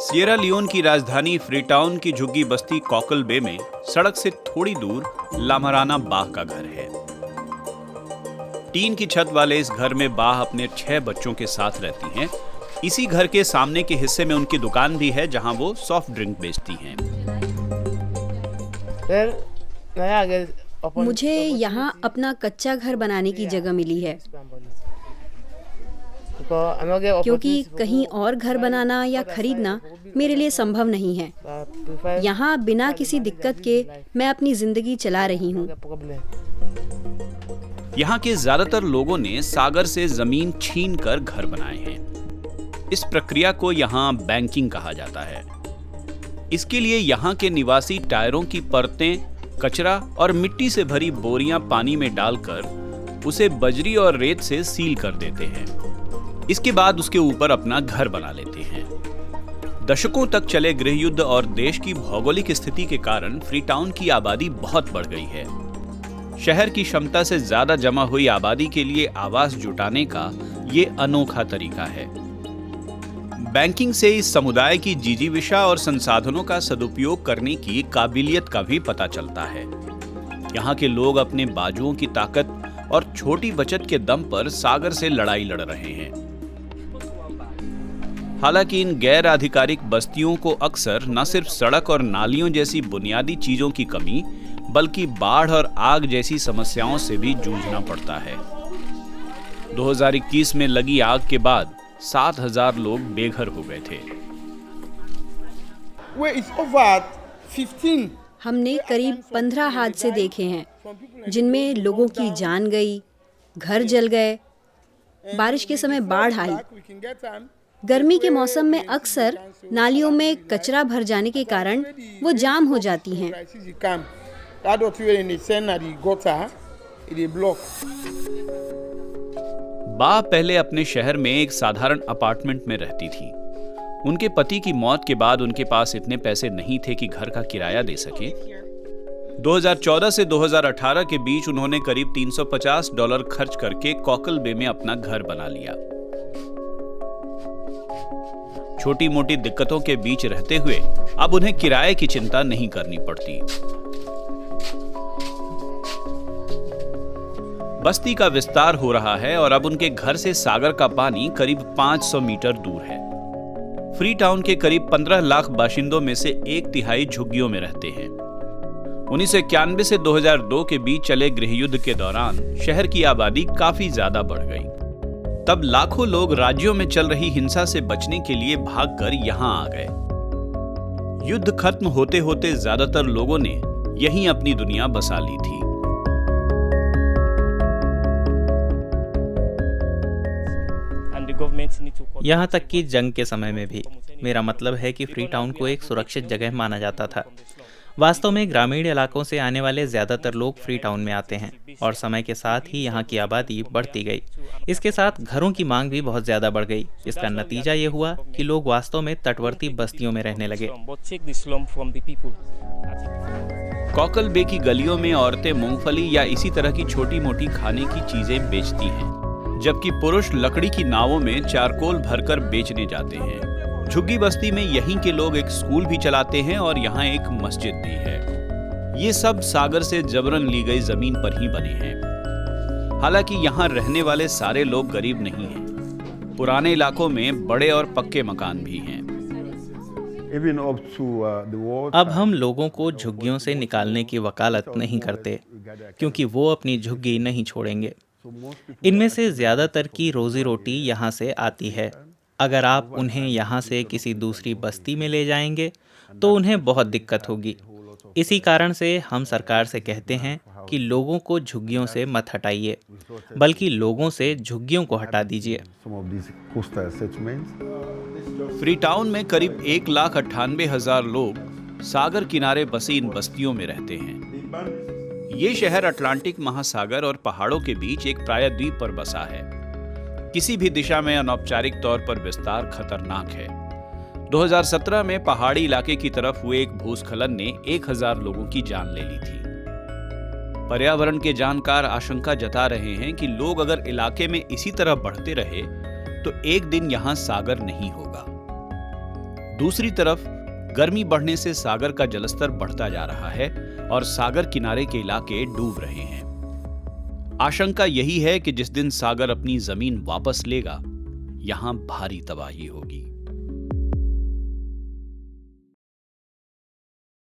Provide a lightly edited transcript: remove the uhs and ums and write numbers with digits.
Sierra Leone की राजधानी Freetown की झुग्गी बस्ती कॉकल बे में सड़क से थोड़ी दूर लामाराना बाह का घर है। टीन की छत वाले इस घर में बाह अपने 6 बच्चों के साथ रहती हैं। इसी घर के सामने के हिस्से में उनकी दुकान भी है जहां वो सॉफ्ट ड्रिंक बेचती हैं। मुझे यहाँ अपना कच्चा घर बनाने की जगह मिली है, क्योंकि कहीं और घर बनाना या खरीदना मेरे लिए संभव नहीं है। यहाँ बिना किसी दिक्कत के मैं अपनी जिंदगी चला रही हूँ। यहाँ के ज्यादातर लोगों ने सागर से जमीन छीन कर घर बनाए हैं। इस प्रक्रिया को यहाँ बैंकिंग कहा जाता है। इसके लिए यहाँ के निवासी टायरों की परतें, कचरा और मिट्टी से भरी बोरियां पानी में डालकर उसे बजरी और रेत से सील कर देते हैं। इसके बाद उसके ऊपर अपना घर बना लेते हैं। दशकों तक चले गृह युद्ध और देश की भौगोलिक स्थिति के कारण फ्रीटाउन की आबादी बहुत बढ़ गई है। शहर की क्षमता से ज्यादा जमा हुई आबादी के लिए आवास जुटाने का ये अनोखा तरीका है। बैंकिंग से इस समुदाय की जिजीविषा और संसाधनों का सदुपयोग करने की काबिलियत का भी पता चलता है। यहाँ के लोग अपने बाजुओं की ताकत और छोटी बचत के दम पर सागर से लड़ाई लड़ रहे हैं। हालांकि इन गैर आधिकारिक बस्तियों को अक्सर न सिर्फ सड़क और नालियों जैसी बुनियादी चीजों की कमी, बल्कि बाढ़ और आग जैसी समस्याओं से भी जूझना पड़ता है। 2021 में लगी आग के बाद 7,000 लोग बेघर हो गए थे। हमने करीब 15 हादसे देखे हैं, जिनमें लोगों की जान गई, घर जल गए। बारिश के समय बाढ़ आई। गर्मी के मौसम में अक्सर नालियों में कचरा भर जाने के कारण वो जाम हो जाती हैं। बा पहले अपने शहर में एक साधारण अपार्टमेंट में रहती थी। उनके पति की मौत के बाद उनके पास इतने पैसे नहीं थे कि घर का किराया दे सके। 2014 से 2018 के बीच उन्होंने करीब $350 खर्च करके कॉकल बे में अपना घर बना लिया। छोटी मोटी दिक्कतों के बीच रहते हुए अब उन्हें किराए की चिंता नहीं करनी पड़ती। बस्ती का विस्तार हो रहा है और अब उनके घर से सागर का पानी करीब 500 मीटर दूर है। फ्रीटाउन के करीब 15 लाख बाशिंदों में से 1/3 झुग्गियों में रहते हैं। 1991 से 2002 के बीच चले गृह युद्ध के दौरान शहर की आबादी काफी ज्यादा बढ़ गई। तब लाखों लोग राज्यों में चल रही हिंसा से बचने के लिए भागकर यहां आ गए। युद्ध खत्म होते होते ज्यादातर लोगों ने यहीं अपनी दुनिया बसा ली थी। यहाँ तक कि जंग के समय में भी मेरा मतलब है कि फ्रीटाउन को एक सुरक्षित जगह माना जाता था। वास्तव में ग्रामीण इलाकों से आने वाले ज्यादातर लोग फ्रीटाउन में आते हैं और समय के साथ ही यहाँ की आबादी बढ़ती गई। इसके साथ घरों की मांग भी बहुत ज्यादा बढ़ गई। इसका नतीजा ये हुआ कि लोग वास्तव में तटवर्ती बस्तियों में रहने लगे। कॉकल बे की गलियों में औरतें मूंगफली या इसी तरह की छोटी मोटी खाने की चीजें बेचती हैं, जबकि पुरुष लकड़ी की नावों में चारकोल भरकर बेचने जाते हैं। झुग्गी बस्ती में यहीं के लोग एक स्कूल भी चलाते हैं और यहाँ एक मस्जिद भी है। ये सब सागर से जबरन ली गई जमीन पर ही बने हैं। हालांकि यहाँ रहने वाले सारे लोग गरीब नहीं हैं। पुराने इलाकों में बड़े और पक्के मकान भी हैं। अब हम लोगों को झुग्गियों से निकालने की वकालत नहीं करते, क्योंकि वो अपनी झुग्गी नहीं छोड़ेंगे। इनमें से ज्यादातर की रोजी रोटी यहाँ से आती है। अगर आप उन्हें यहाँ से किसी दूसरी बस्ती में ले जाएंगे तो उन्हें बहुत दिक्कत होगी। इसी कारण से हम सरकार से कहते हैं कि लोगों को झुग्गियों से मत हटाइए, बल्कि लोगों से झुग्गियों को हटा दीजिए। फ्रीटाउन में करीब 1,98,000 लोग सागर किनारे बसी इन बस्तियों में रहते हैं। ये शहर अटलांटिक महासागर और पहाड़ों के बीच एक प्रायद्वीप पर बसा है। किसी भी दिशा में अनौपचारिक तौर पर विस्तार खतरनाक है। 2017 में पहाड़ी इलाके की तरफ हुए एक भूस्खलन ने 1,000 लोगों की जान ले ली थी। पर्यावरण के जानकार आशंका जता रहे हैं कि लोग अगर इलाके में इसी तरह बढ़ते रहे तो एक दिन यहां सागर नहीं होगा। दूसरी तरफ गर्मी बढ़ने से सागर का जलस्तर बढ़ता जा रहा है और सागर किनारे के इलाके डूब रहे हैं। आशंका यही है कि जिस दिन सागर अपनी जमीन वापस लेगा, यहां भारी तबाही होगी।